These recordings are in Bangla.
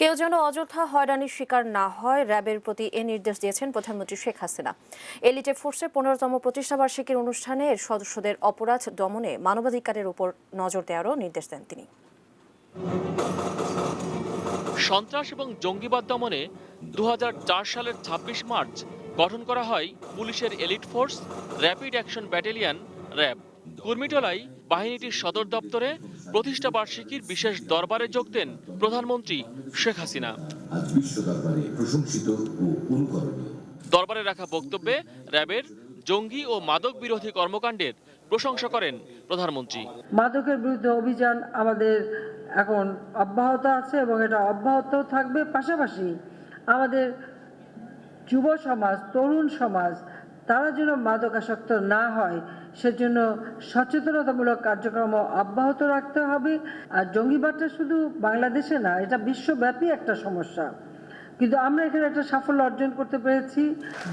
কেউ যেন অযথা হয়রানির শিকার না হয়, র্যাবের প্রতি এ নির্দেশ দিয়েছেন প্রধানমন্ত্রী শেখ হাসিনা। এলিটে ফোর্সের 15তম প্রতিষ্ঠাবার্ষিকীর অনুষ্ঠানে এর সদস্যদের অপরাধ দমনে মানবাধিকারের উপর নজর দেওয়ারও নির্দেশ দেন তিনি। সন্ত্রাস এবং জঙ্গিবাদ দমনে 2004 সালের 26 মার্চ গঠন করা হয় পুলিশের elite force rapid action battalion RAB. কুর্মিটোলায় বাহিনীটির সদর দপ্তরে প্রতিষ্ঠা বার্ষিকীর বিশেষ দরবারে যোগ দেন প্রধানমন্ত্রী শেখ হাসিনা। দরবারে রাখা বক্তব্যে র্যাবের জঙ্গি ও মাদক বিরোধী কর্মকাণ্ডের প্রশংসা করেন প্রধানমন্ত্রী। মাদকের বিরুদ্ধে অভিযান আমাদের এখন অব্যাহত আছে এবং এটা অব্যাহত থাকবে। পাশাপাশি আমাদের যুব সমাজ, তরুণ সমাজ তারা যেন মাদকাসক্ত না হয় সেজন্য সচেতনতামূলক কার্যক্রম অব্যাহত রাখতে হবে। আর জঙ্গিবাদটা শুধু বাংলাদেশে না, এটা বিশ্বব্যাপী একটা সমস্যা, কিন্তু আমরা এখানে একটা সাফল্য অর্জন করতে পেরেছি।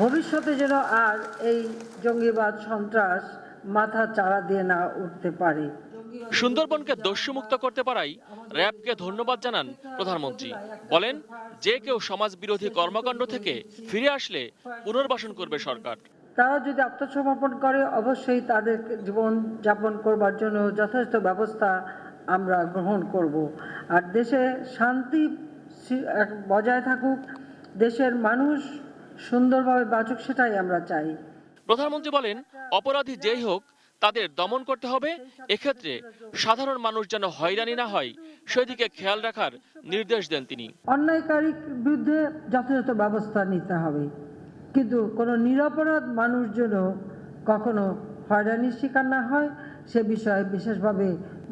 ভবিষ্যতে যেন আর এই জঙ্গিবাদ সন্ত্রাস মাথা চাড়া দিয়ে না উঠতে পারে। সুন্দরবনকে দস্যুমুক্ত করতে পারাই র্যাবকে ধন্যবাদ জানান প্রধানমন্ত্রী। বলেন, যে কেউ সমাজ বিরোধী কর্মকাণ্ড থেকে ফিরে আসলে পুনর্বাসন করবে সরকার। তারা যদি আত্মসমর্পণ করে অবশ্যই তাদের জীবন যাপন করবার জন্য যথেষ্ট ব্যবস্থা আমরা গ্রহণ করব। আর দেশে শান্তি বজায় থাকুক, দেশের মানুষ সুন্দরভাবে বাঁচুক, সেটাই আমরা চাই। প্রধানমন্ত্রী বলেন, অপরাধী যেই হোক তাদের দমন করতে হবে। এক্ষেত্রে সাধারণ মানুষ যেন হয়রানি না হয় সেদিকে খেয়াল রাখার নির্দেশ দেন তিনি। অন্যায়কারীর বিরুদ্ধে যথাযথ ব্যবস্থা নিতে হবে, কিন্তু কোনো নিরপরাধ মানুষ যেন কখনো হয়রানির শিকার না হয় সে বিষয়ে বিশেষভাবে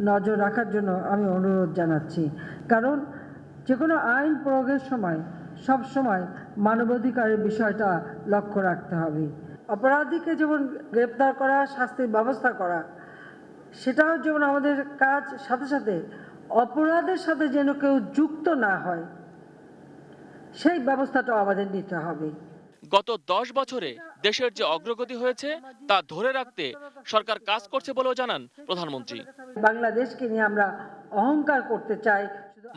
নজর রাখার জন্য আমি অনুরোধ জানাচ্ছি। কারণ যে কোনো আইন প্রয়োগের সময় সব সময় মানবাধিকারের বিষয়টা লক্ষ্য রাখতে হবে। অপরাধীকে যেমন গ্রেপ্তার করা, শাস্তির ব্যবস্থা করা, সেটাও যেমন আমাদের কাজ, সাথে সাথে অপরাধের সাথে যেন কেউ যুক্ত না হয় সেই ব্যবস্থাটাও আমাদের নিতে হবে। গত 10 বছরে দেশের যে অগ্রগতি হয়েছে তা ধরে রাখতে সরকার কাজ করছে বলেও জানান প্রধানমন্ত্রী। বাংলাদেশকে নিয়ে আমরা অহংকার করতে চাই।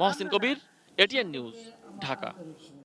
মহসিন কবির, এটিএন নিউজ, ঢাকা।